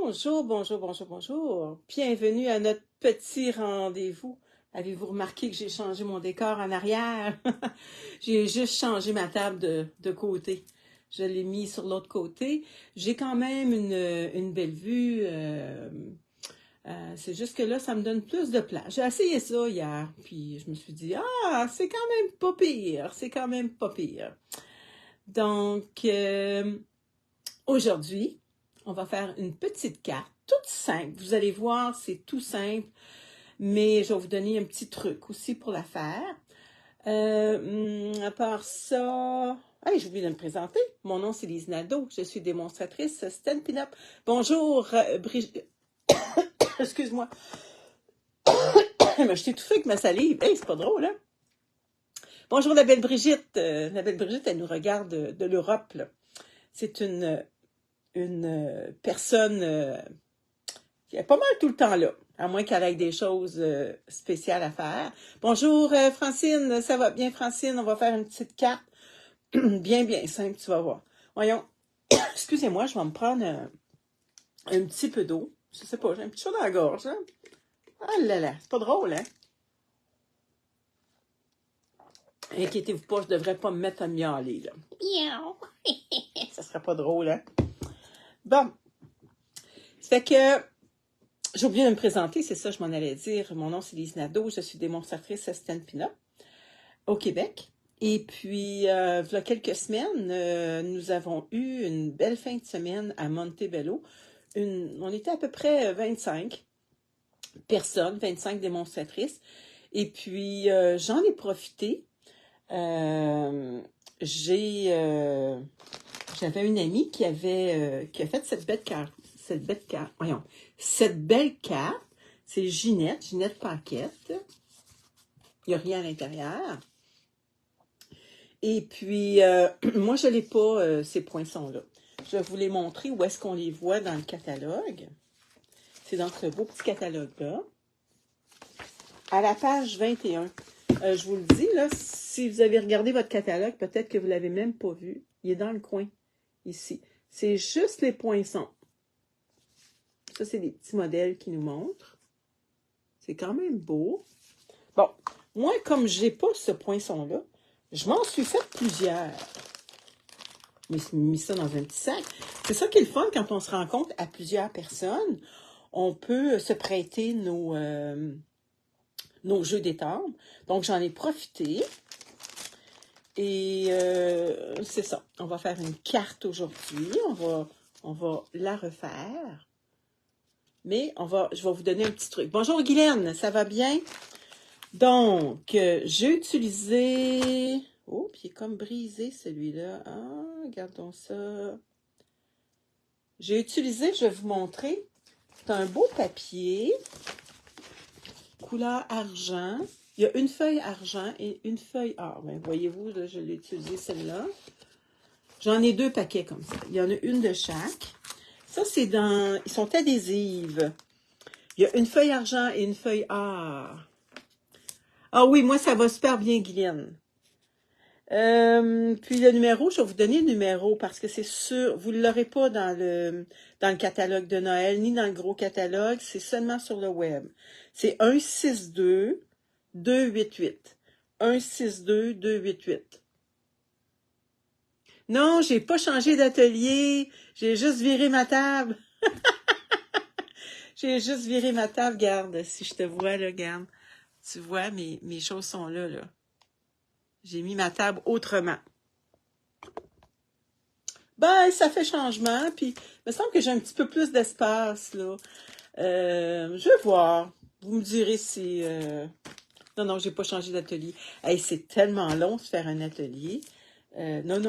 Bonjour, bonjour, bonjour, bonjour. Bienvenue à notre petit rendez-vous. Avez-vous remarqué que j'ai changé mon décor en arrière? J'ai juste changé ma table de côté. Je l'ai mis sur l'autre côté. J'ai quand même une belle vue. C'est juste que là, ça me donne plus de place. J'ai essayé ça hier, puis je me suis dit, c'est quand même pas pire. C'est quand même pas pire. Donc, aujourd'hui, on va faire une petite carte, toute simple. Vous allez voir, c'est tout simple, mais je vais vous donner un petit truc aussi pour la faire. À part ça... Hey, j'ai oublié de me présenter. Mon nom, c'est Lise Nadeau. Je suis démonstratrice Stampin' Up. Bonjour, Brigitte. Excuse-moi. Je t'ai étouffée avec ma salive. Hey, c'est pas drôle, hein? Bonjour, la belle Brigitte. La belle Brigitte, elle nous regarde de l'Europe, là. C'est une personne qui est pas mal tout le temps là, à moins qu'elle ait des choses spéciales à faire. Bonjour Francine, ça va bien Francine? On va faire une petite carte bien, bien simple, tu vas voir. Voyons, excusez-moi, je vais me prendre un petit peu d'eau. Je sais pas, j'ai un petit chaud dans la gorge. Hein? Ah là là, c'est pas drôle, hein? Inquiétez-vous pas, je devrais pas me mettre à miauler, là. Miaou! Ça serait pas drôle, hein? Bon. Fait que j'ai oublié de me présenter, c'est ça, je m'en allais dire. Mon nom, c'est Lise Nadeau, je suis démonstratrice Stampin' Up au Québec. Et puis, il y a quelques semaines, nous avons eu une belle fin de semaine à Montebello. On était à peu près 25 personnes, 25 démonstratrices. Et puis, j'en ai profité. J'avais une amie qui a fait cette belle carte. Cette belle carte, c'est Ginette Paquette. Il n'y a rien à l'intérieur. Et puis, moi, je n'ai pas ces poinçons-là. Je vais vous les montrer où est-ce qu'on les voit dans le catalogue. C'est dans ce beau petit catalogue-là. À la page 21. Je vous le dis, là, si vous avez regardé votre catalogue, peut-être que vous ne l'avez même pas vu. Il est dans le coin, ici. C'est juste les poinçons. Ça, c'est des petits modèles qui nous montrent. C'est quand même beau. Bon, moi, comme je n'ai pas ce poinçon-là, je m'en suis fait plusieurs. J'ai mis ça dans un petit sac. C'est ça qui est le fun quand on se rencontre à plusieurs personnes. On peut se prêter nos jeux d'étampes. Donc, j'en ai profité. Et c'est ça. On va faire une carte aujourd'hui. On va la refaire. Mais je vais vous donner un petit truc. Bonjour Guylaine, ça va bien? Donc, j'ai utilisé... Oh, puis il est comme brisé celui-là. Ah, regardons ça. J'ai utilisé, je vais vous montrer. C'est un beau papier. Couleur argent. Il y a une feuille argent et une feuille or. Ben, voyez-vous, là, je l'ai utilisé celle-là. J'en ai 2 paquets comme ça. Il y en a une de chaque. Ça, c'est dans... Ils sont adhésives. Il y a une feuille argent et une feuille or. Ah oui, moi, ça va super bien, Guylaine. Puis le numéro, je vais vous donner le numéro parce que c'est sûr, vous ne l'aurez pas dans le catalogue de Noël, ni dans le gros catalogue, c'est seulement sur le web. C'est 162-288. 162-288. Non, j'ai pas changé d'atelier, j'ai juste viré ma table. J'ai juste viré ma table, garde, si je te vois, là, garde. Tu vois, mes choses sont là, là. J'ai mis ma table autrement. Ben, ça fait changement, puis il me semble que j'ai un petit peu plus d'espace, là. Je vais voir. Vous me direz si... Non, j'ai pas changé d'atelier. Hey, c'est tellement long de faire un atelier. Non.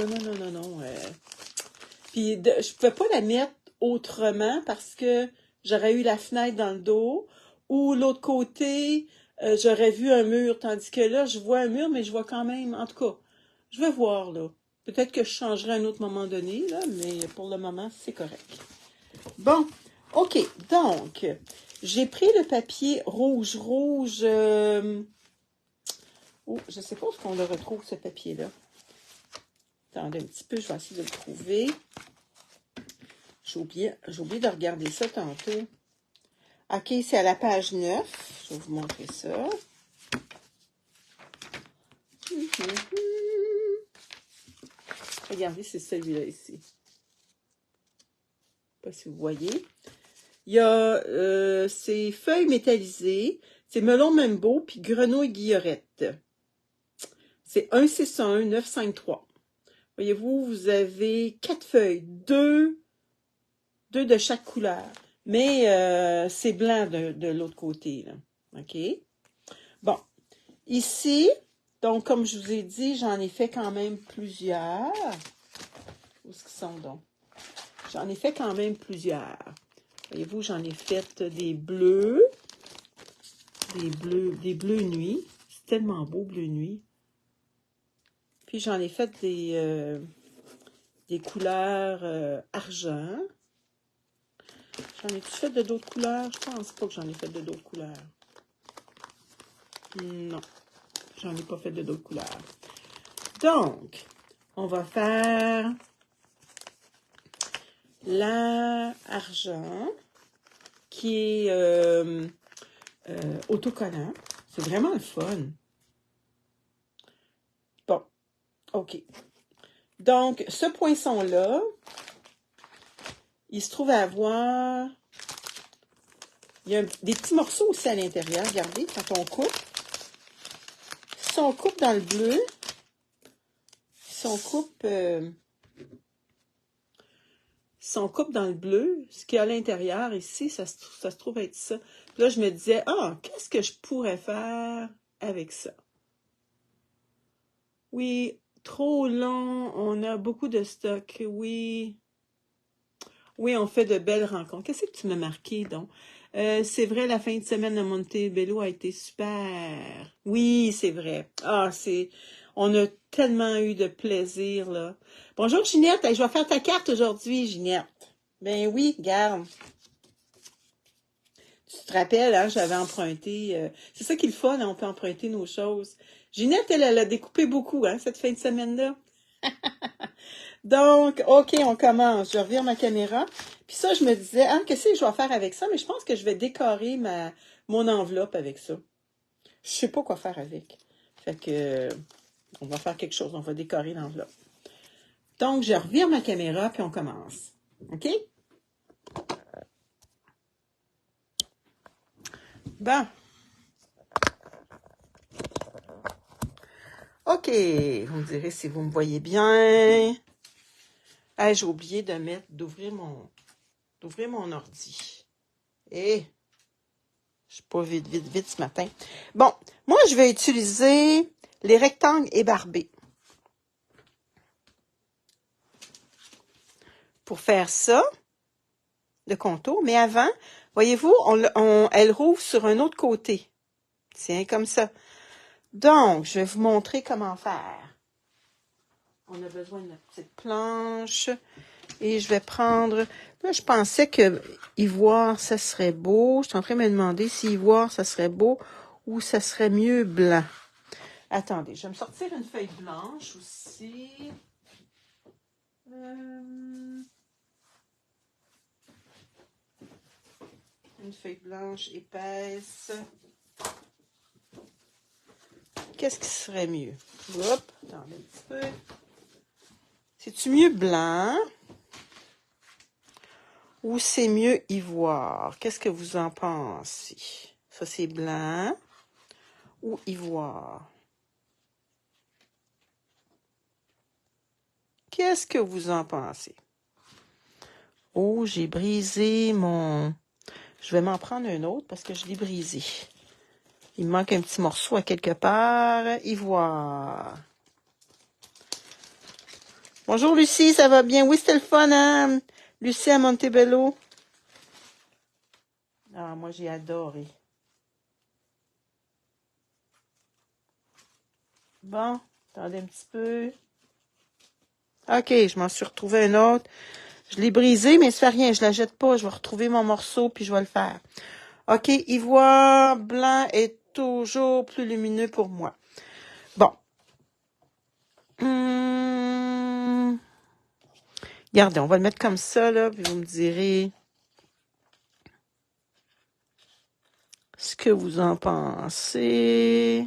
Puis, je pouvais pas la mettre autrement parce que j'aurais eu la fenêtre dans le dos. Ou l'autre côté, j'aurais vu un mur. Tandis que là, je vois un mur, mais je vois quand même... En tout cas, je vais voir, là. Peut-être que je changerai à un autre moment donné, là, mais pour le moment, c'est correct. Bon, OK. Donc, j'ai pris le papier rouge. Oh, je ne sais pas où on le retrouve, ce papier-là. Attendez un petit peu, je vais essayer de le trouver. J'ai oublié de regarder ça tantôt. OK, c'est à la page 9. Je vais vous montrer ça. Regardez, c'est celui-là ici. Je ne sais pas si vous voyez. Il y a ces feuilles métallisées, c'est melon Membo, puis grenouille guillerette. C'est 161 953. Voyez-vous, vous avez 4 feuilles, deux de chaque couleur. Mais c'est blanc de l'autre côté, là. OK? Bon. Ici, donc, comme je vous ai dit, j'en ai fait quand même plusieurs. Où est-ce qu'ils sont, donc? J'en ai fait quand même plusieurs. Voyez-vous, j'en ai fait des bleus. Des bleus nuit. C'est tellement beau, bleu nuit. Puis j'en ai fait des couleurs argent. J'en ai-tu fait de d'autres couleurs? Je pense pas que j'en ai fait de d'autres couleurs. Non, j'en ai pas fait de d'autres couleurs. Donc, on va faire l'argent qui est autocollant. C'est vraiment le fun. Bon, OK. Donc, ce poinçon-là, il se trouve à avoir... Il y a des petits morceaux aussi à l'intérieur. Regardez, quand on coupe. Si on coupe dans le bleu, si on coupe dans le bleu, ce qu'il y a à l'intérieur ici, ça se trouve être ça. Puis là, je me disais, qu'est-ce que je pourrais faire avec ça? Oui, trop long, on a beaucoup de stock, oui. Oui, on fait de belles rencontres. Qu'est-ce que tu m'as marqué, donc? C'est vrai, la fin de semaine de Montebello a été super. Oui, c'est vrai. On a tellement eu de plaisir, là. Bonjour, Ginette. Je vais faire ta carte aujourd'hui, Ginette. Ben oui, regarde. Tu te rappelles, hein, j'avais emprunté. C'est ça qui est le fun, hein, on peut emprunter nos choses. Ginette, elle a découpé beaucoup, hein, cette fin de semaine-là. Donc, OK, on commence. Je revire ma caméra. Puis ça, je me disais, qu'est-ce que je vais faire avec ça? Mais je pense que je vais décorer mon enveloppe avec ça. Je sais pas quoi faire avec. Fait que, on va faire quelque chose. On va décorer l'enveloppe. Donc, je revire ma caméra, puis on commence. OK? Bon. OK. Vous me direz si vous me voyez bien. J'ai oublié d'ouvrir mon ordi. Et je suis pas vite ce matin. Bon, moi, je vais utiliser les rectangles ébarbés. Pour faire ça, le contour. Mais avant, voyez-vous, elle rouvre sur un autre côté. Tiens, comme ça. Donc, je vais vous montrer comment faire. On a besoin de notre petite planche. Et je vais prendre... Là, je pensais que ivoire, ça serait beau. Je suis en train de me demander si ivoire, ça serait beau ou ça serait mieux blanc. Attendez, je vais me sortir une feuille blanche aussi. Une feuille blanche épaisse. Qu'est-ce qui serait mieux? Hop, attendez un petit peu. C'est-tu mieux blanc ou c'est mieux ivoire? Qu'est-ce que vous en pensez? Ça, c'est blanc ou ivoire? Qu'est-ce que vous en pensez? Oh, j'ai brisé mon... Je vais m'en prendre un autre parce que je l'ai brisé. Il me manque un petit morceau à quelque part. Ivoire. Bonjour Lucie, ça va bien? Oui, c'était le fun, hein? Lucie à Montebello. Ah, moi, j'ai adoré. Bon, attendez un petit peu. OK, je m'en suis retrouvé un autre. Je l'ai brisé, mais ça fait rien, je la jette pas. Je vais retrouver mon morceau, puis je vais le faire. OK, ivoire blanc est toujours plus lumineux pour moi. Bon. Regardez, on va le mettre comme ça, là, puis vous me direz ce que vous en pensez.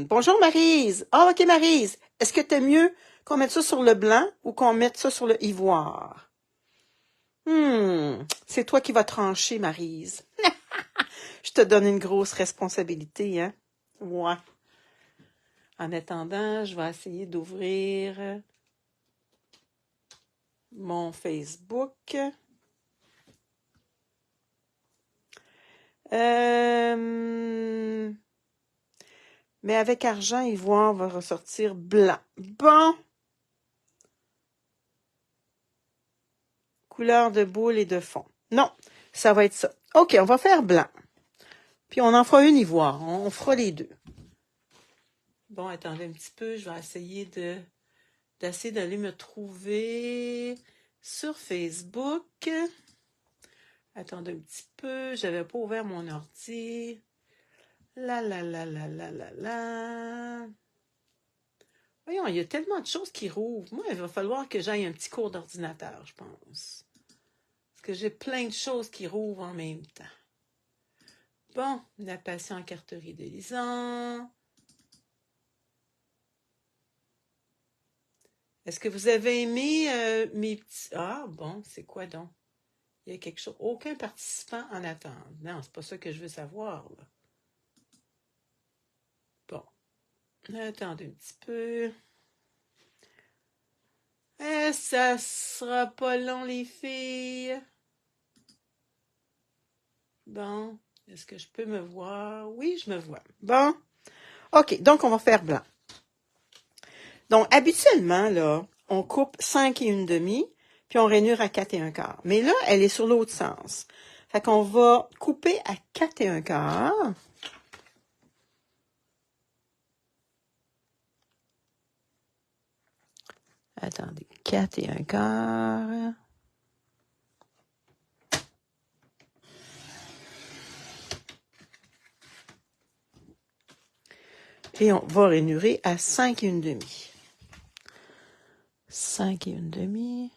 Bonjour Maryse. Ah, ok Maryse. Est-ce que t'aimes mieux qu'on mette ça sur le blanc ou qu'on mette ça sur le ivoire? C'est toi qui vas trancher, Maryse. Je te donne une grosse responsabilité, hein? Ouais. En attendant, je vais essayer d'ouvrir mon Facebook. Mais avec argent, ivoire va ressortir blanc. Bon. Couleur de boule et de fond. Non, ça va être ça. OK, on va faire blanc. Puis on en fera une ivoire. On fera les deux. Bon, attendez un petit peu. Je vais essayer d'essayer d'aller me trouver sur Facebook. Attendez un petit peu. J'avais pas ouvert mon ordi. La. Voyons, il y a tellement de choses qui rouvrent. Moi, il va falloir que j'aille un petit cours d'ordinateur, je pense. Parce que j'ai plein de choses qui rouvrent en même temps. Bon, la passion en carterie de Lisan. Est-ce que vous avez aimé mes petits... Ah, bon, c'est quoi donc? Il y a quelque chose... Aucun participant en attente. Non, c'est pas ça que je veux savoir, là. Bon. Attendez un petit peu. Ça sera pas long, les filles. Bon. Est-ce que je peux me voir? Oui, je me vois. Bon. OK, donc on va faire blanc. Donc, habituellement, là, on coupe 5 et 1/2, puis on rainure à 4 et 1/4. Mais là, elle est sur l'autre sens. Fait qu'on va couper à 4 et 1/4. Attendez, 4 et 1/4. Et on va rainurer à 5 et 1/2. 5 et 1/2.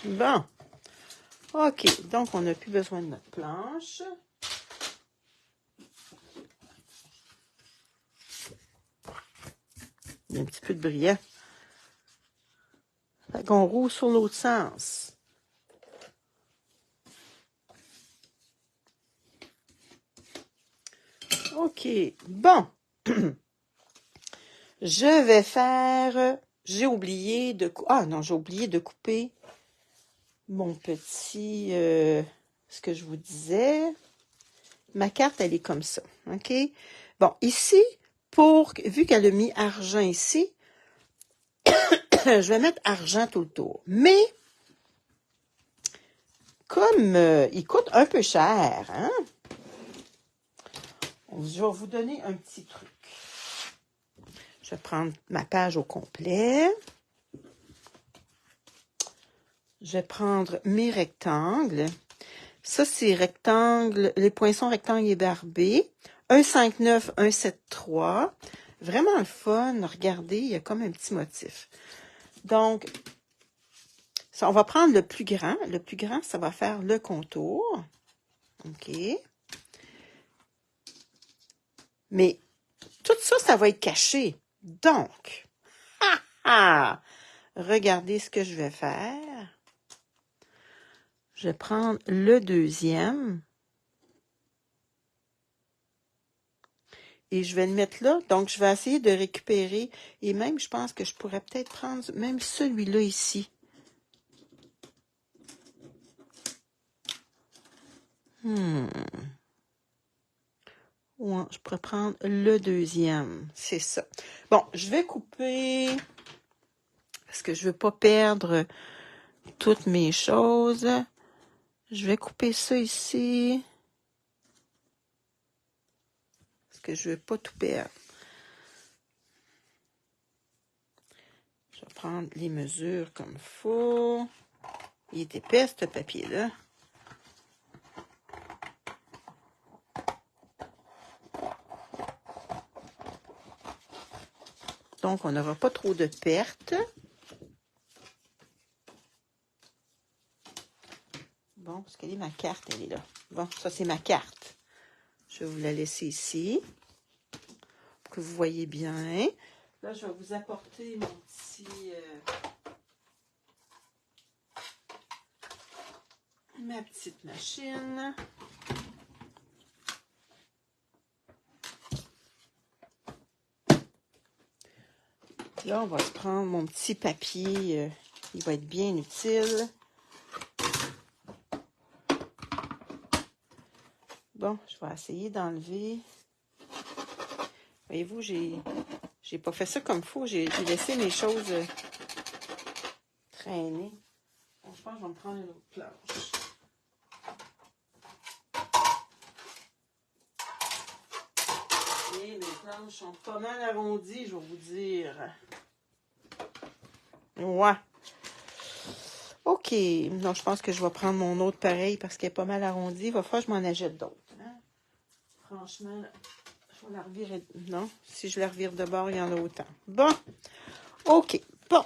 Bon. OK, donc on n'a plus besoin de notre planche. Il y a un petit peu de brillant. Fait qu'on roule sur l'autre sens. OK, bon. Je vais faire... J'ai oublié de... Ah non, j'ai oublié de couper mon petit... ce que je vous disais. Ma carte, elle est comme ça. OK? Bon, ici, vu qu'elle a mis argent ici, je vais mettre argent tout le tour. Mais, comme il coûte un peu cher, hein? Je vais vous donner un petit truc. Je vais prendre ma page au complet. Je vais prendre mes rectangles. Ça, c'est rectangle, les poinçons rectangles et barbés. 1,59, 1,73. Vraiment le fun. Regardez, il y a comme un petit motif. Donc, ça, on va prendre le plus grand. Le plus grand, ça va faire le contour. OK. Mais tout ça, ça va être caché. Donc, regardez ce que je vais faire. Je vais prendre le deuxième. Et je vais le mettre là. Donc, je vais essayer de récupérer. Et même, je pense que je pourrais peut-être prendre même celui-là ici. Ouais, je pourrais prendre le deuxième. C'est ça. Bon, je vais couper parce que je veux pas perdre toutes mes choses. Je vais couper ça ici parce que je veux pas tout perdre. Je vais prendre les mesures comme il faut. Il est épais, ce papier-là. Donc, on n'aura pas trop de pertes. Bon, parce qu'elle est ma carte, elle est là. Bon, ça, c'est ma carte. Je vais vous la laisser ici, pour que vous voyez bien. Là, je vais vous apporter mon petit... ma petite machine. Là, on va se prendre mon petit papier. Il va être bien utile. Bon, je vais essayer d'enlever. Voyez-vous, j'ai pas fait ça comme il faut. J'ai laissé mes choses traîner. Bon, je pense que je vais me prendre une autre planche. Et mes planches sont pas mal arrondies, je vais vous dire. Ouais. OK. Donc, je pense que je vais prendre mon autre pareil parce qu'elle est pas mal arrondie. Il va falloir que je m'en achète d'autres. Hein? Franchement, là, je vais la revirer. Non, si je la revire de bord, il y en a autant. Bon. OK. Bon.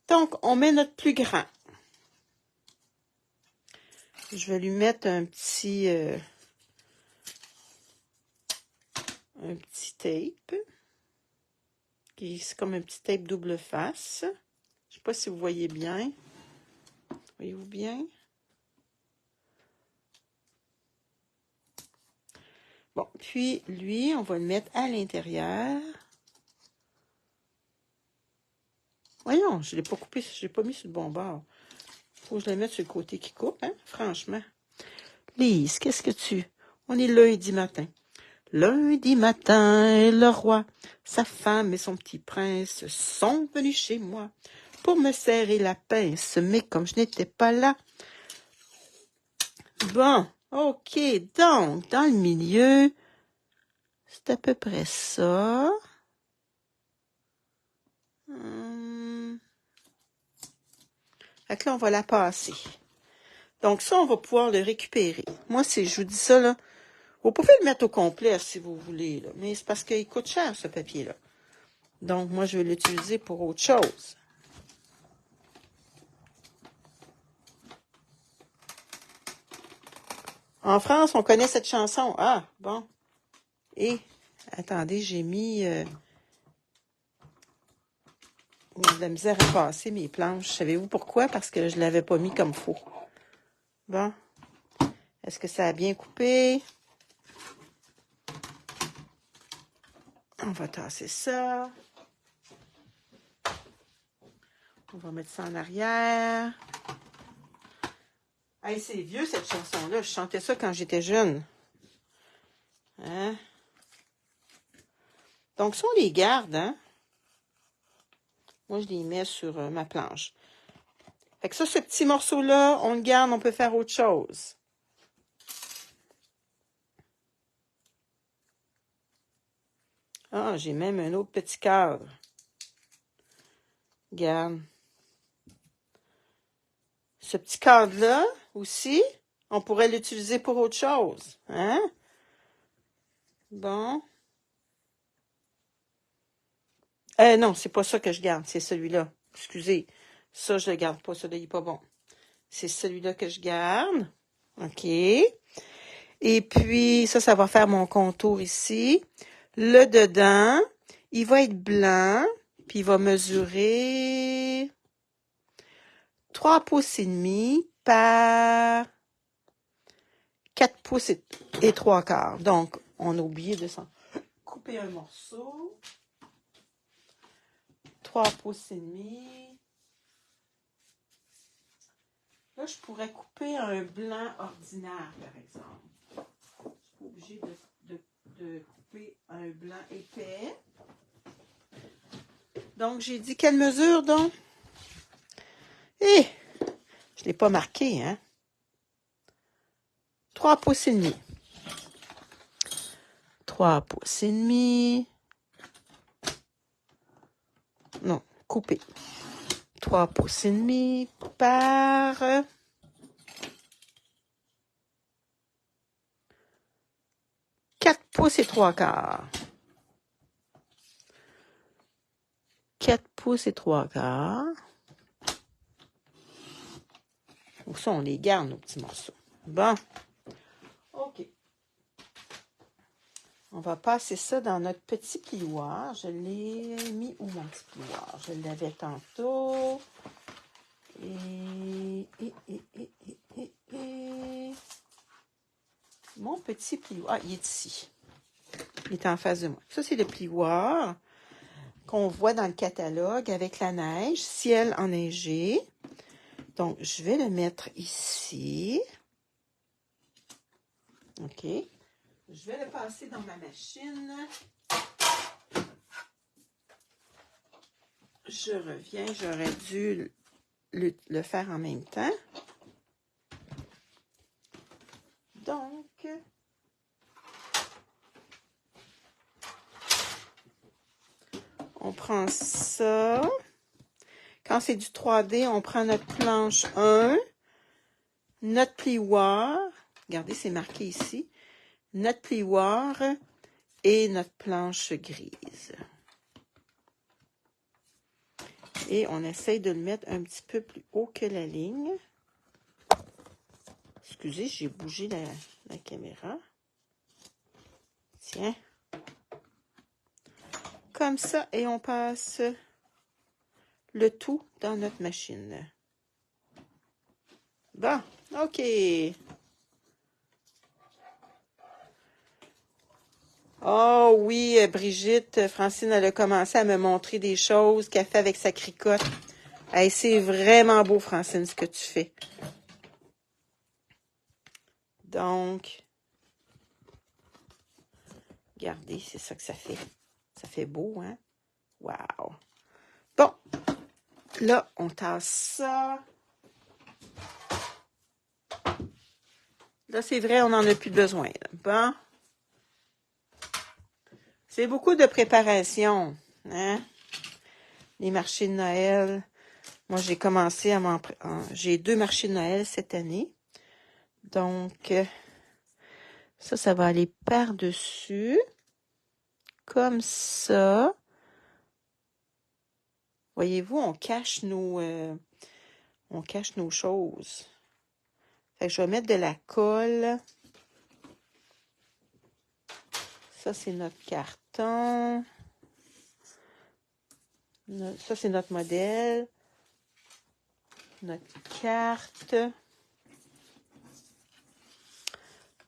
Donc, on met notre plus grand. Je vais lui mettre un petit tape. C'est comme un petit tape double face. Je sais pas si vous voyez bien. Voyez-vous bien? Bon, puis lui, on va le mettre à l'intérieur. Voyons, je ne l'ai pas coupé, je ne l'ai pas mis sur le bon bord. Faut que je le mette sur le côté qui coupe, hein, franchement. Lise, qu'est-ce que tu... On est lundi matin. Lundi matin, le roi, sa femme et son petit prince sont venus chez moi pour me serrer la pince, mais comme je n'étais pas là... Bon, OK, donc, dans le milieu, c'est à peu près ça. Fait que là, on va la passer. Donc ça, on va pouvoir le récupérer. Moi, je vous dis ça, là, vous pouvez le mettre au complet si vous voulez, là, mais c'est parce qu'il coûte cher, ce papier-là. Donc, moi, je vais l'utiliser pour autre chose. En France, on connaît cette chanson. Ah, bon. Et, attendez, j'ai mis... de la misère à passer mes planches. Savez-vous pourquoi? Parce que je ne l'avais pas mis comme il faut. Bon. Est-ce que ça a bien coupé? On va tasser ça. On va mettre ça en arrière. Hey, c'est vieux, cette chanson-là. Je chantais ça quand j'étais jeune. Hein? Donc, ça, on les garde, hein? Moi, je les mets sur ma planche. Fait que ça, ce petit morceau-là, on le garde, on peut faire autre chose. Ah, j'ai même un autre petit cadre. Regarde. Ce petit cadre-là, aussi, on pourrait l'utiliser pour autre chose. Hein? Bon. Non, c'est pas ça que je garde, c'est celui-là. Excusez. Ça, je le garde pas, celui-là, il est pas bon. C'est celui-là que je garde. OK. Et puis, ça va faire mon contour ici. Le dedans, il va être blanc, puis il va mesurer 3 pouces et demi par 4 pouces et 3 quarts. Donc, on a oublié de s'en couper un morceau. 3 pouces et demi. Là, je pourrais couper un blanc ordinaire, par exemple. Je suis obligée de couper un blanc épais. Donc, j'ai dit quelle mesure, donc? Eh, je ne l'ai pas marqué, hein? 3 pouces et demi. 3 pouces et demi. Non, couper. 3 pouces et demi par 4 pouces et 3 quarts. 4 pouces et 3/4. Donc ça, on les garde, nos petits morceaux. Bon. OK. On va passer ça dans notre petit plioir. Je l'ai mis où, mon petit plioir? Je l'avais tantôt. Et mon petit plioir. Ah, il est ici. Il est en face de moi. Ça, c'est le plioir qu'on voit dans le catalogue avec la neige, ciel enneigé. Donc, je vais le mettre ici. OK. Je vais le passer dans ma machine. Je reviens. J'aurais dû le faire en même temps. Donc, on prend ça. Quand c'est du 3D, on prend notre planche 1, notre plioir. Regardez, c'est marqué ici. Notre plioir et notre planche grise. Et on essaye de le mettre un petit peu plus haut que la ligne. Excusez, j'ai bougé la caméra. Tiens. Comme ça, et on passe le tout dans notre machine. Bon, OK. Oh oui, Brigitte, Francine, elle a commencé à me montrer des choses qu'elle fait avec sa cricotte. Hey, c'est vraiment beau, Francine, ce que tu fais. Donc, regardez, c'est ça que ça fait. Ça fait beau, hein? Wow! Bon, là, on tasse ça. Là, c'est vrai, on n'en a plus besoin. Là. Bon. C'est beaucoup de préparation, hein? Les marchés de Noël. Moi, j'ai commencé à j'ai 2 marchés de Noël cette année. Donc, ça va aller par-dessus. Comme ça. Voyez-vous, on cache nos choses. Fait que je vais mettre de la colle. Ça, c'est notre carton. Ça, c'est notre modèle. Notre carte.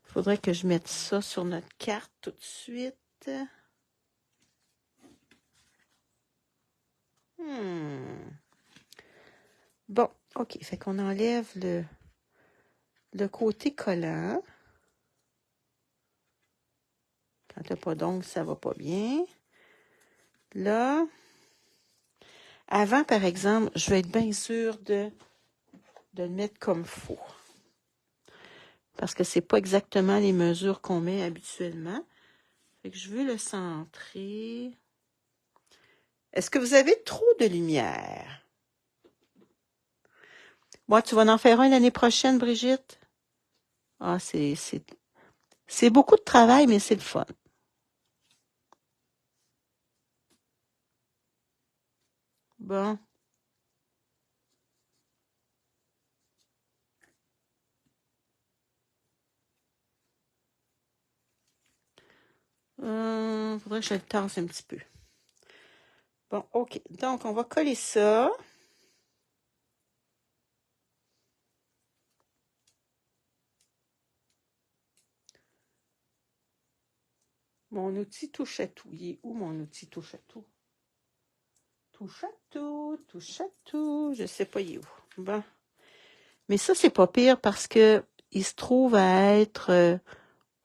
Il faudrait que je mette ça sur notre carte tout de suite. Bon, OK. Fait qu'on enlève le côté collant. Quand t'as pas d'ongles, ça va pas bien. Là, avant, par exemple, je vais être bien sûre de le mettre comme il faut. Parce que c'est pas exactement les mesures qu'on met habituellement. Fait que je veux le centrer. Est-ce que vous avez trop de lumière? Moi, tu vas en faire un l'année prochaine, Brigitte? Ah, c'est beaucoup de travail, mais c'est le fun. Bon. Faudrait que je le tasse un petit peu. Bon, OK. Donc, on va coller ça. Mon outil touche à tout. Il est où mon outil touche à tout? Touche à tout, touche à tout. Je sais pas, il est où. Bon. Mais ça, c'est pas pire parce que il se trouve à être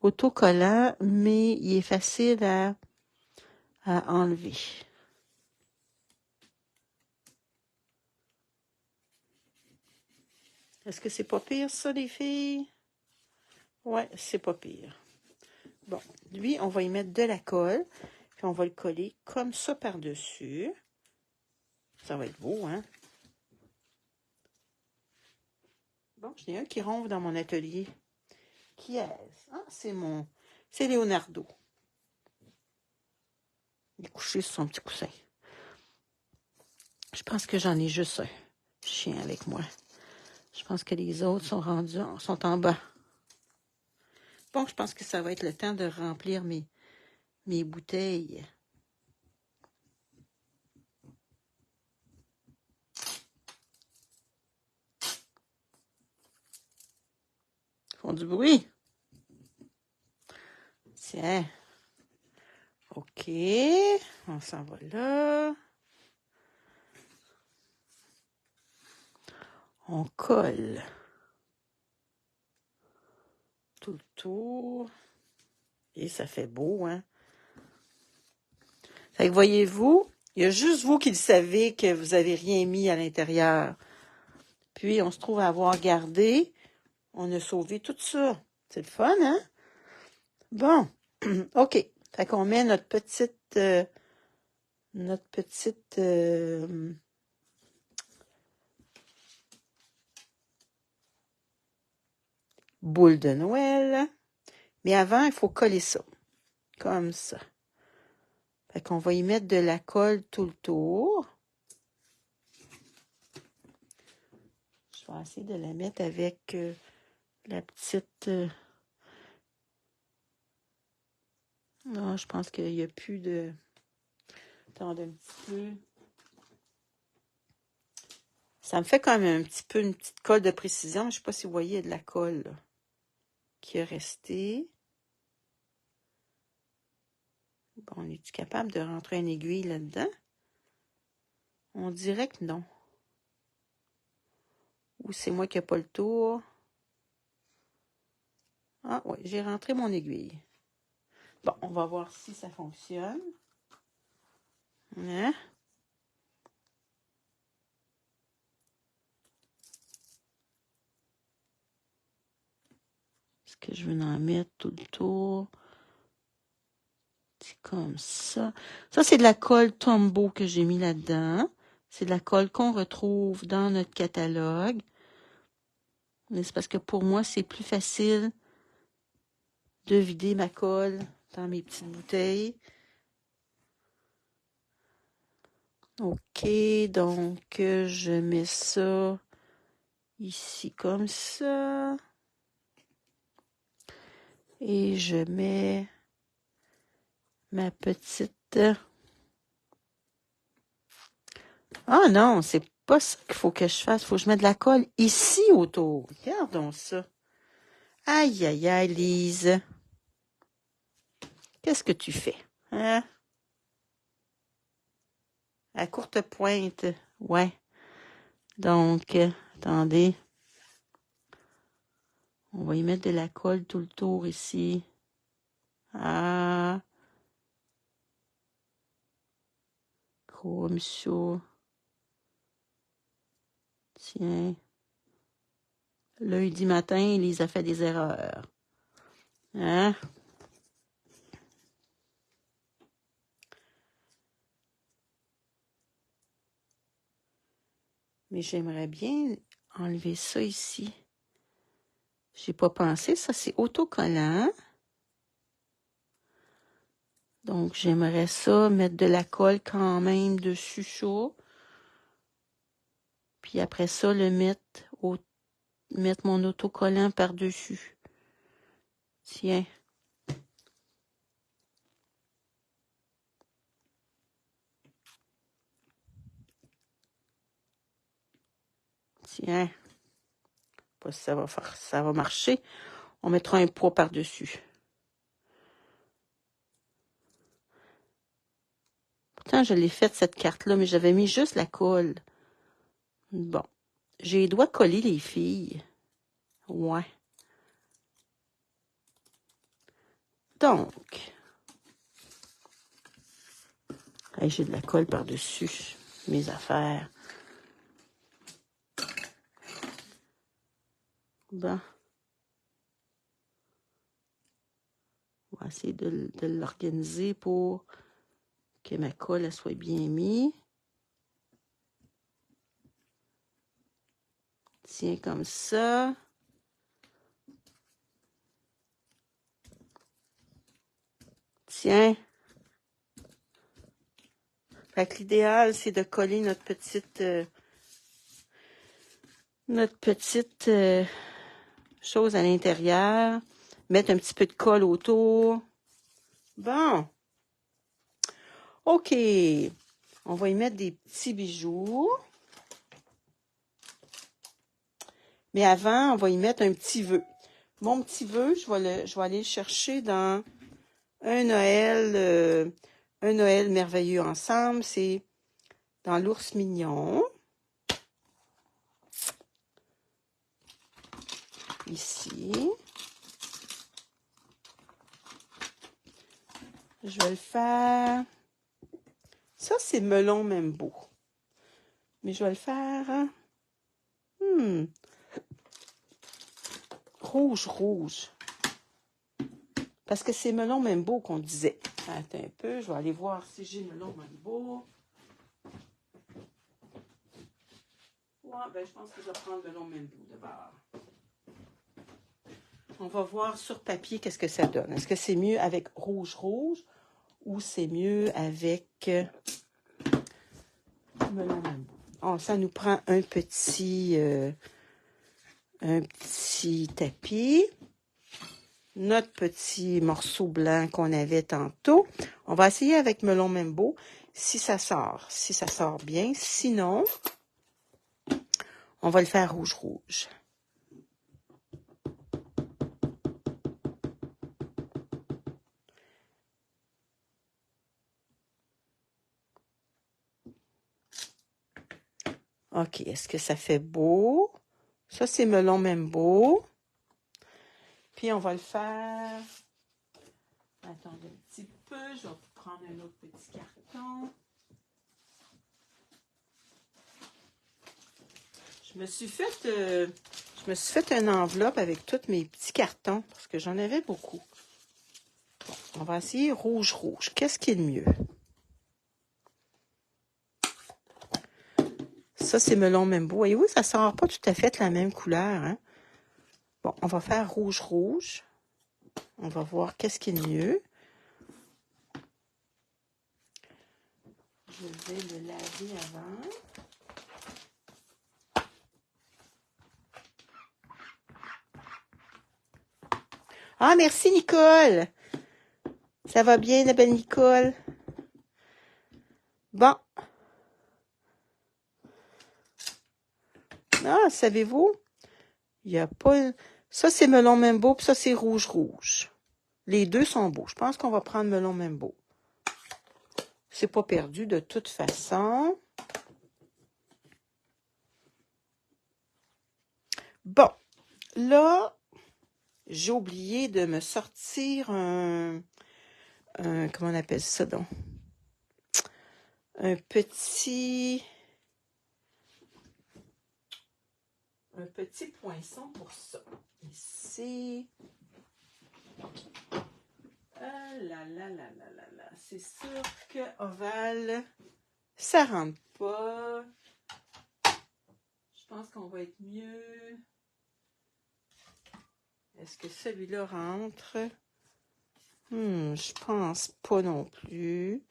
autocollant, mais il est facile à enlever. Est-ce que c'est pas pire, ça, les filles? Ouais, c'est pas pire. Bon, lui, on va y mettre de la colle, puis on va le coller comme ça par-dessus. Ça va être beau, hein? Bon, j'en ai un qui ronfle dans mon atelier. Qui est-ce? Ah, c'est Leonardo. Il est couché sur son petit coussin. Je pense que j'en ai juste un chien avec moi. Je pense que les autres sont rendus, sont en bas. Bon, je pense que ça va être le temps de remplir mes bouteilles. Ils font du bruit. Tiens. OK. On s'en va là. On colle tout le tour. Et ça fait beau, hein? Fait que voyez-vous, il y a juste vous qui le savez que vous avez rien mis à l'intérieur. Puis, on se trouve à avoir gardé. On a sauvé tout ça. C'est le fun, hein? Bon. OK. Fait qu'on met notre petite boule de Noël. Mais avant, il faut coller ça. Comme ça. Fait qu'on va y mettre de la colle tout le tour. Je vais essayer de la mettre avec la petite... Non, je pense qu'il n'y a plus de... Attendez un petit peu. Ça me fait quand même un petit peu une petite colle de précision. Je ne sais pas si vous voyez, il y a de la colle là, qui est restée. Bon, on est-tu capable de rentrer une aiguille là-dedans? On dirait que non. Ou c'est moi qui n'ai pas le tour. Ah oui, j'ai rentré mon aiguille. Bon, on va voir si ça fonctionne. Hein? Est-ce que je vais en mettre tout le tour? C'est comme ça. Ça, c'est de la colle Tombow que j'ai mis là-dedans. C'est de la colle qu'on retrouve dans notre catalogue. Mais c'est parce que pour moi, c'est plus facile de vider ma colle dans mes petites bouteilles. OK, donc je mets ça ici comme ça. Et je mets ma petite... Ah non, c'est pas ça qu'il faut que je fasse. Il faut que je mette de la colle ici autour. Regardons ça. Aïe, aïe, aïe, Lise. Qu'est-ce que tu fais? Hein? À courte pointe. Ouais. Donc, attendez. On va y mettre de la colle tout le tour ici. Ah. Comme ça. Tiens. Lundi matin, Lise a fait des erreurs. Hein? Mais j'aimerais bien enlever ça ici. J'ai pas pensé, ça c'est autocollant. Donc j'aimerais ça, mettre de la colle quand même dessus ça. Puis après ça, mettre mon autocollant par-dessus. Tiens. Tiens. Pas si ça va marcher. On mettra un poids par-dessus. Pourtant, je l'ai faite cette carte-là, mais j'avais mis juste la colle. Bon. J'ai les doigts collés, les filles. Ouais. Donc. Hey, j'ai de la colle par-dessus mes affaires. Bon. On va essayer de l'organiser pour que ma colle elle soit bien mise. Tiens, comme ça. Tiens. Fait que l'idéal, c'est de coller notre petite chose à l'intérieur. Mettre un petit peu de colle autour. Bon. OK. On va y mettre des petits bijoux. Mais avant, on va y mettre un petit vœu. Mon petit vœu, je vais aller le chercher dans un Noël merveilleux ensemble. C'est dans l'ours mignon. Ici. Je vais le faire. Ça, c'est melon même beau. Mais je vais le faire. Rouge. Parce que c'est melon même beau qu'on disait. Attends un peu, je vais aller voir si j'ai melon même beau. Ouais, ben je pense que je vais prendre melon même beau d'abord. On va voir sur papier qu'est-ce que ça donne. Est-ce que c'est mieux avec rouge ou c'est mieux avec melon même beau? Oh, ça nous prend un petit tapis. Notre petit morceau blanc qu'on avait tantôt. On va essayer avec melon même beau si ça sort bien. Sinon, on va le faire rouge. OK, est-ce que ça fait beau? Ça, c'est melon même beau. Puis, on va le faire... Attendez un petit peu, je vais prendre un autre petit carton. Je me suis fait une enveloppe avec tous mes petits cartons parce que j'en avais beaucoup. Bon, on va essayer rouge. Qu'est-ce qui est le mieux? Ça, c'est melon même beau. Et oui, ça sort pas tout à fait la même couleur, hein? Bon, on va faire rouge. On va voir qu'est-ce qui est le mieux. Je vais le laver avant. Ah, merci, Nicole! Ça va bien, la belle Nicole? Bon. Ah, savez-vous? Il n'y a pas... Ça, c'est melon même beau, puis ça, c'est rouge. Les deux sont beaux. Je pense qu'on va prendre melon même beau. C'est pas perdu de toute façon. Bon. Là, j'ai oublié de me sortir un comment on appelle ça donc? Un petit poinçon pour ça. Ici. C'est sûr que ovale, ça rentre pas. Je pense qu'on va être mieux. Est-ce que celui-là rentre? Je pense pas non plus.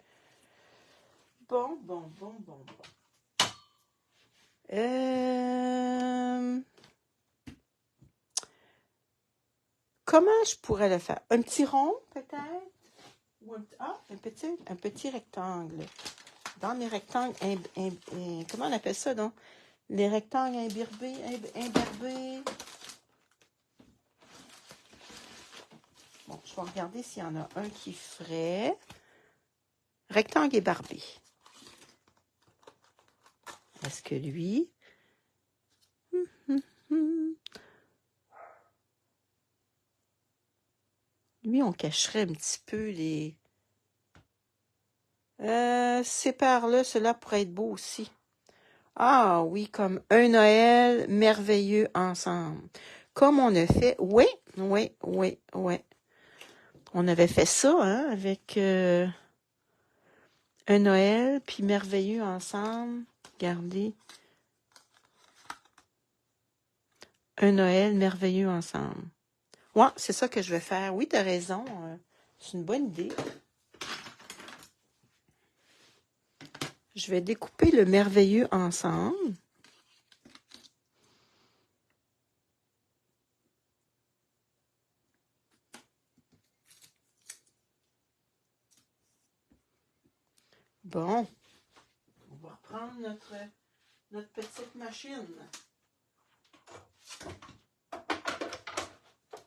Bon. Comment je pourrais le faire? Un petit rond, peut-être? Ou un petit rectangle. Dans mes rectangles, comment on appelle ça, donc? Les rectangles imbirbés. Bon, je vais regarder s'il y en a un qui ferait. Rectangle ébarbé. Est-ce que lui... Lui, on cacherait un petit peu les... c'est par là, cela pourrait être beau aussi. Ah oui, comme un Noël merveilleux ensemble. Comme on a fait... Oui. On avait fait ça, hein, avec un Noël, puis merveilleux ensemble. Regardez. Un Noël merveilleux ensemble. Ouais, c'est ça que je vais faire. Oui, t'as raison. C'est une bonne idée. Je vais découper le merveilleux ensemble. Bon, on va reprendre notre petite machine.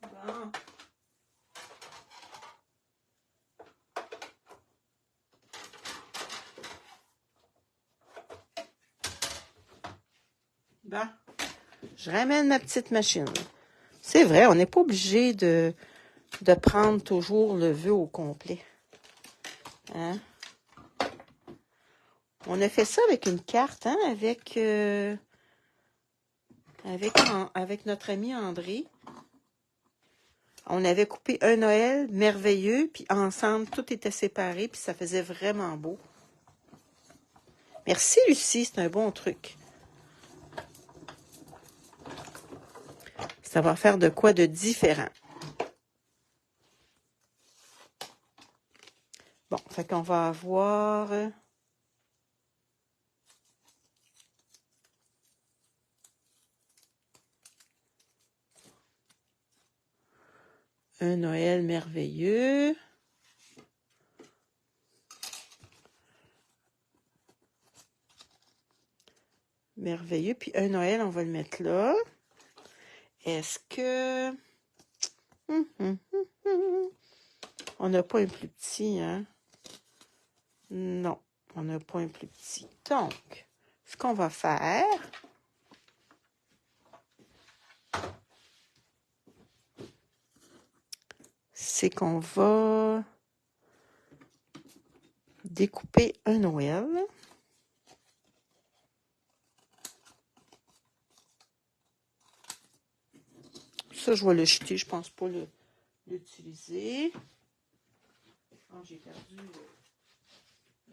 Bon. Bon, je ramène ma petite machine. C'est vrai, on n'est pas obligé de prendre toujours le vœu au complet. Hein? On a fait ça avec une carte, hein, avec notre ami André. On avait coupé un Noël merveilleux, puis ensemble, tout était séparé, puis ça faisait vraiment beau. Merci, Lucie, c'est un bon truc. Ça va faire de quoi de différent. Bon, fait qu'on va avoir... un Noël merveilleux. Merveilleux. Puis un Noël, on va le mettre là. Est-ce que... On n'a pas un plus petit, hein? Non, on n'a pas un plus petit. Donc, ce qu'on va faire... c'est qu'on va découper un Noël. Ça, je vais le jeter, je pense pas l'utiliser. Oh, j'ai perdu...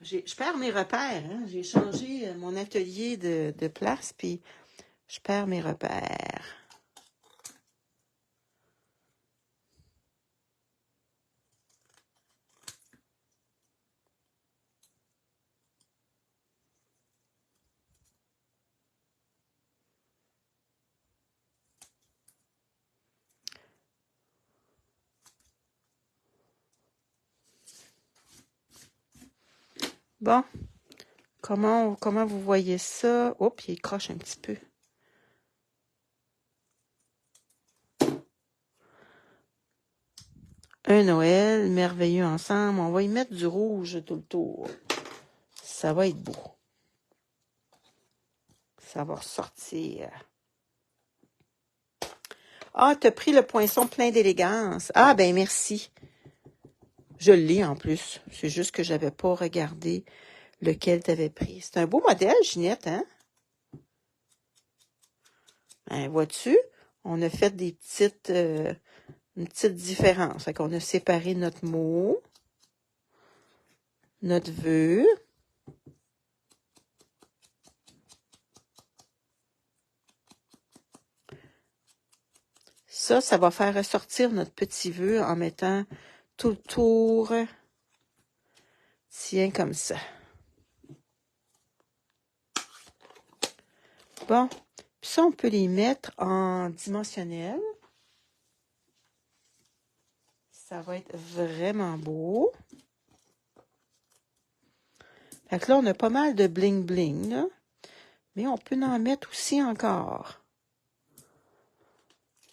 je perds mes repères, hein? J'ai changé mon atelier de place, puis je perds mes repères. Bon, comment vous voyez ça? Oups, il croche un petit peu. Un Noël merveilleux ensemble. On va y mettre du rouge tout le tour. Ça va être beau. Ça va ressortir. Ah, t'as pris le poinçon plein d'élégance. Ah, ben merci. Je le lis en plus. C'est juste que j'avais pas regardé lequel t'avais pris. C'est un beau modèle, Ginette, hein? Ben, vois-tu? On a fait des petites... une petite différence. Fait qu'on a séparé notre mot, notre vœu. Ça va faire ressortir notre petit vœu en mettant tout le tour, tiens, comme ça. Bon, puis ça, on peut les mettre en dimensionnel. Ça va être vraiment beau. Fait que là, on a pas mal de bling-bling, là. Mais on peut en mettre aussi encore.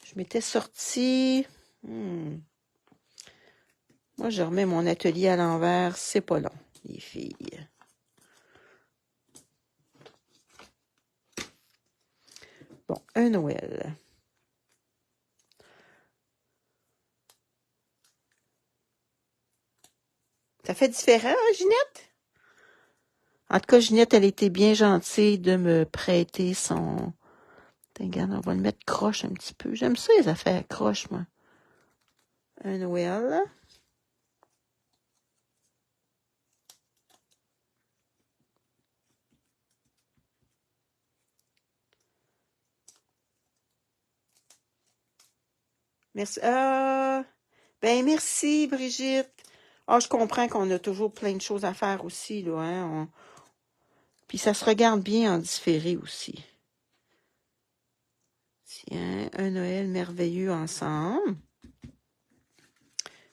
Je m'étais sortie... Moi, je remets mon atelier à l'envers. C'est pas long, les filles. Bon, un Noël. Ça fait différent, hein, Ginette? En tout cas, Ginette, elle était bien gentille de me prêter son... Regarde, on va le mettre croche un petit peu. J'aime ça, les affaires croche, moi. Un Noël. Merci. Ben, merci, Brigitte. Ah, je comprends qu'on a toujours plein de choses à faire aussi, là, hein. Puis ça se regarde bien en différé aussi. Tiens, un Noël merveilleux ensemble.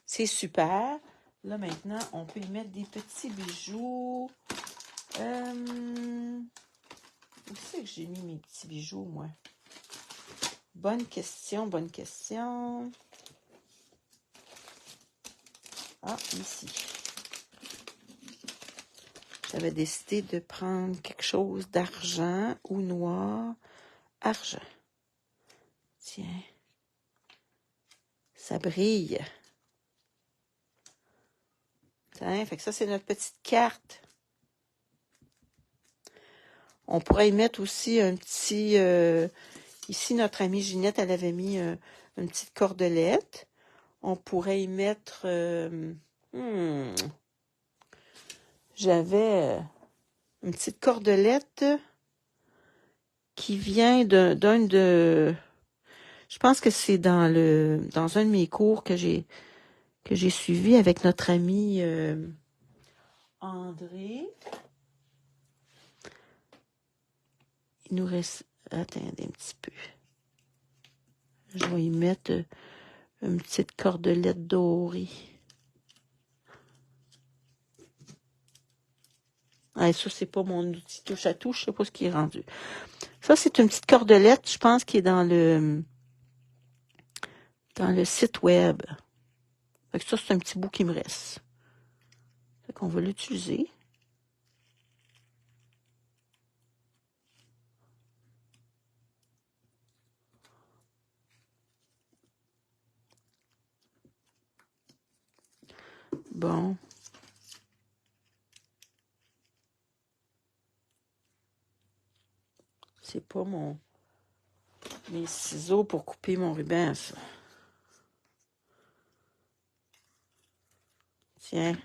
C'est super. Là, maintenant, on peut y mettre des petits bijoux. Où c'est que j'ai mis mes petits bijoux, moi? Bonne question, bonne question. Ah, ici. J'avais décidé de prendre quelque chose d'argent ou noir. Argent. Tiens. Ça brille. Tiens, fait que ça, c'est notre petite carte. On pourrait y mettre aussi un petit... ici, notre amie Ginette, elle avait mis une petite cordelette. On pourrait y mettre... J'avais une petite cordelette qui vient d'un de... Je pense que c'est dans un de mes cours que j'ai suivi avec notre ami André. Il nous reste... Attendez un petit peu. Je vais y mettre une petite cordelette dorée. Ah, ça, c'est pas mon outil touche à touche. Je sais pas ce qui est rendu. Ça, c'est une petite cordelette, je pense, qui est dans le site web. Fait que ça, c'est un petit bout qui me reste. Fait qu'on va l'utiliser. Bon. C'est pas mes ciseaux pour couper mon ruban, ça. Tiens.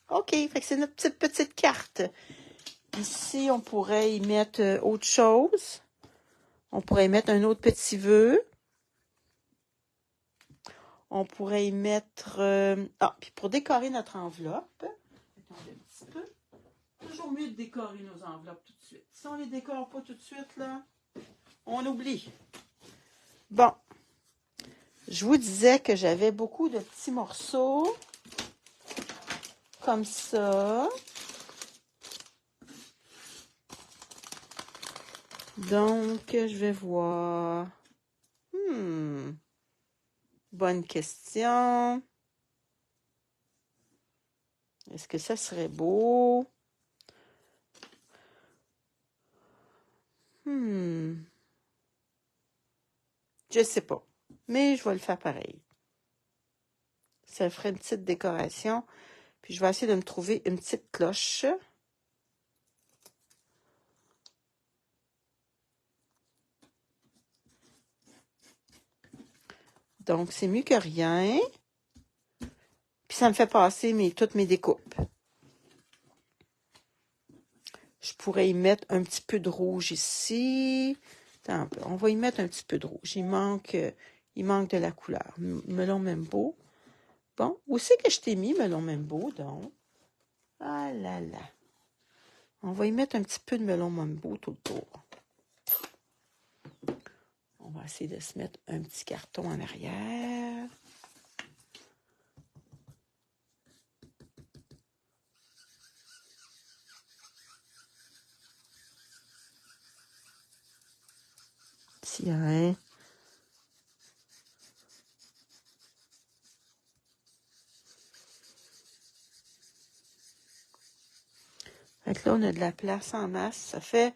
OK, fait que c'est notre petite carte. Ici, on pourrait y mettre autre chose. On pourrait y mettre un autre petit vœu. On pourrait y mettre... puis pour décorer notre enveloppe, attendez un petit peu. Toujours mieux de décorer nos enveloppes tout de suite. Si on ne les décore pas tout de suite, là, on oublie. Bon. Je vous disais que j'avais beaucoup de petits morceaux. Comme ça. Donc, je vais voir. Bonne question. Est-ce que ça serait beau? Je sais pas. Mais je vais le faire pareil. Ça ferait une petite décoration. Puis je vais essayer de me trouver une petite cloche. Donc, c'est mieux que rien. Puis ça me fait passer toutes mes découpes. Je pourrais y mettre un petit peu de rouge ici. Attends un peu. On va y mettre un petit peu de rouge. Il manque de la couleur. Melon Membo. Bon, où c'est que je t'ai mis Melon Membo, donc? Ah là là. On va y mettre un petit peu de Melon Membo tout le tour. On va essayer de se mettre un petit carton en arrière. Tiens. Fait que là, on a de la place en masse. Ça fait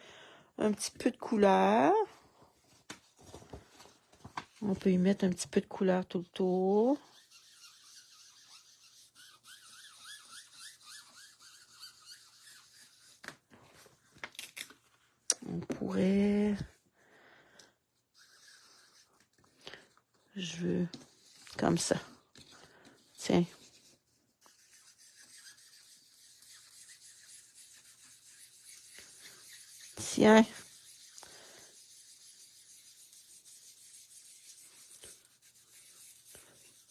un petit peu de couleur. On peut y mettre un petit peu de couleur tout le tour. On pourrait... Je veux... Comme ça. Tiens. Tiens.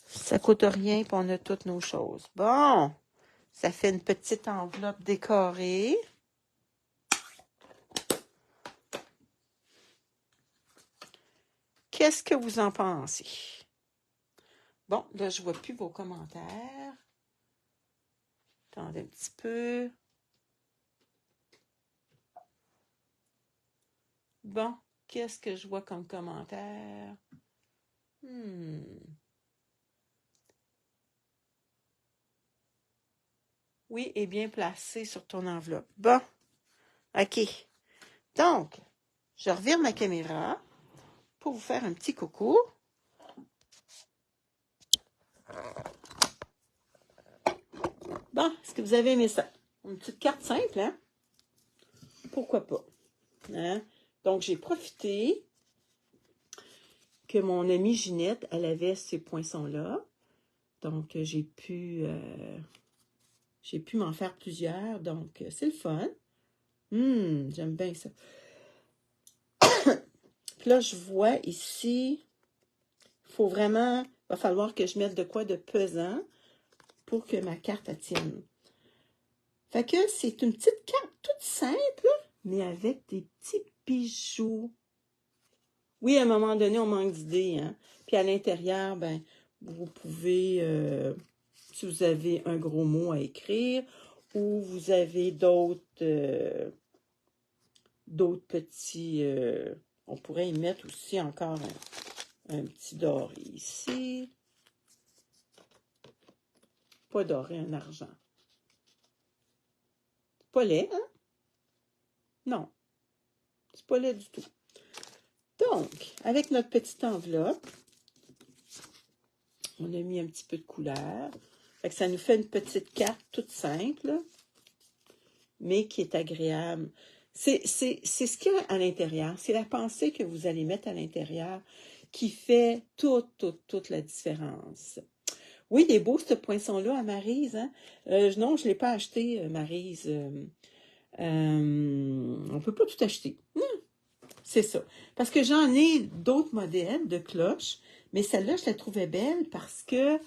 Ça coûte rien, puis on a toutes nos choses. Bon. Ça fait une petite enveloppe décorée. Qu'est-ce que vous en pensez? Bon, là, je ne vois plus vos commentaires. Attendez un petit peu. Bon, qu'est-ce que je vois comme commentaire? Oui, est bien placé sur ton enveloppe. Bon, OK. Donc, je revire ma caméra pour vous faire un petit coucou. Bon, est-ce que vous avez aimé ça? Une petite carte simple, hein? Pourquoi pas? Hein? Donc, j'ai profité que mon amie Ginette, elle avait ces poinçons-là. Donc, j'ai pu m'en faire plusieurs. Donc, c'est le fun. J'aime bien ça. Puis là, je vois ici, il va falloir que je mette de quoi de pesant pour que ma carte tienne. Fait que c'est une petite carte toute simple, mais avec des petits bijoux. Oui, à un moment donné, on manque d'idées, hein. Puis à l'intérieur, ben, vous pouvez, si vous avez un gros mot à écrire, ou vous avez d'autres petits, on pourrait y mettre aussi encore un petit doré ici. Pas doré, un argent. Pas laid, hein? Non, c'est pas laid du tout. Donc, avec notre petite enveloppe, on a mis un petit peu de couleur. Fait que ça nous fait une petite carte toute simple, mais qui est agréable. C'est ce qu'il y a à l'intérieur. C'est la pensée que vous allez mettre à l'intérieur qui fait toute la différence. Oui, il est beau ce poinçon-là à Maryse. Hein? Non, je ne l'ai pas acheté, Maryse. On ne peut pas tout acheter. C'est ça. Parce que j'en ai d'autres modèles de cloches, mais celle-là, je la trouvais belle parce que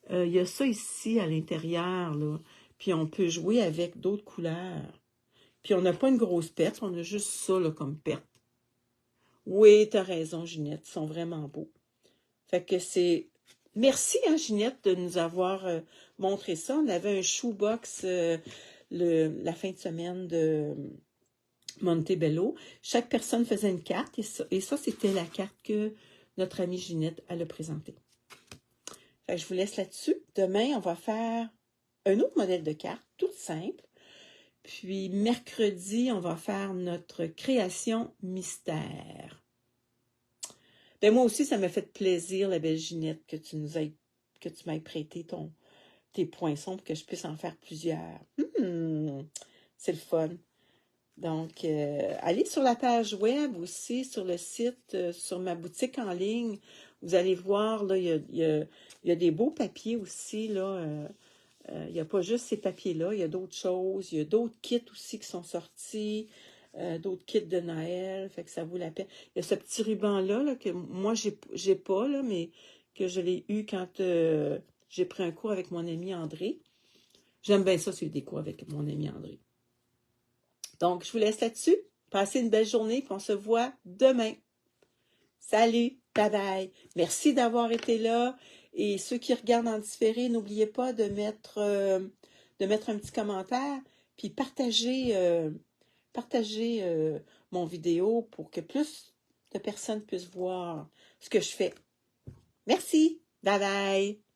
il y a ça ici à l'intérieur, là. Puis on peut jouer avec d'autres couleurs. Puis on n'a pas une grosse perte, on a juste ça là, comme perte. Oui, t'as raison, Ginette, ils sont vraiment beaux. Fait que c'est... Merci, hein, Ginette, de nous avoir montré ça. On avait un shoebox la fin de semaine de Montebello. Chaque personne faisait une carte et ça c'était la carte que notre amie Ginette elle a présentée. Fait que je vous laisse là-dessus. Demain, on va faire un autre modèle de carte, toute simple. Puis mercredi, on va faire notre création mystère. Ben moi aussi, ça m'a fait plaisir, la belle Ginette, que tu m'aies prêté tes poinçons pour que je puisse en faire plusieurs. C'est le fun. Donc, allez sur la page web aussi, sur le site, sur ma boutique en ligne. Vous allez voir, là, il y a des beaux papiers aussi, là. Il n'y a pas juste ces papiers-là, il y a d'autres choses. Il y a d'autres kits aussi qui sont sortis, d'autres kits de Noël, fait que ça vaut la peine. Il y a ce petit ruban-là là, que moi, j'ai pas, là, mais que je l'ai eu quand j'ai pris un cours avec mon ami André. J'aime bien ça, suivre des cours avec mon ami André. Donc, je vous laisse là-dessus. Passez une belle journée, puis on se voit demain. Salut, bye bye. Merci d'avoir été là. Et ceux qui regardent en différé, n'oubliez pas de mettre un petit commentaire, puis partagez mon vidéo pour que plus de personnes puissent voir ce que je fais. Merci. Bye bye.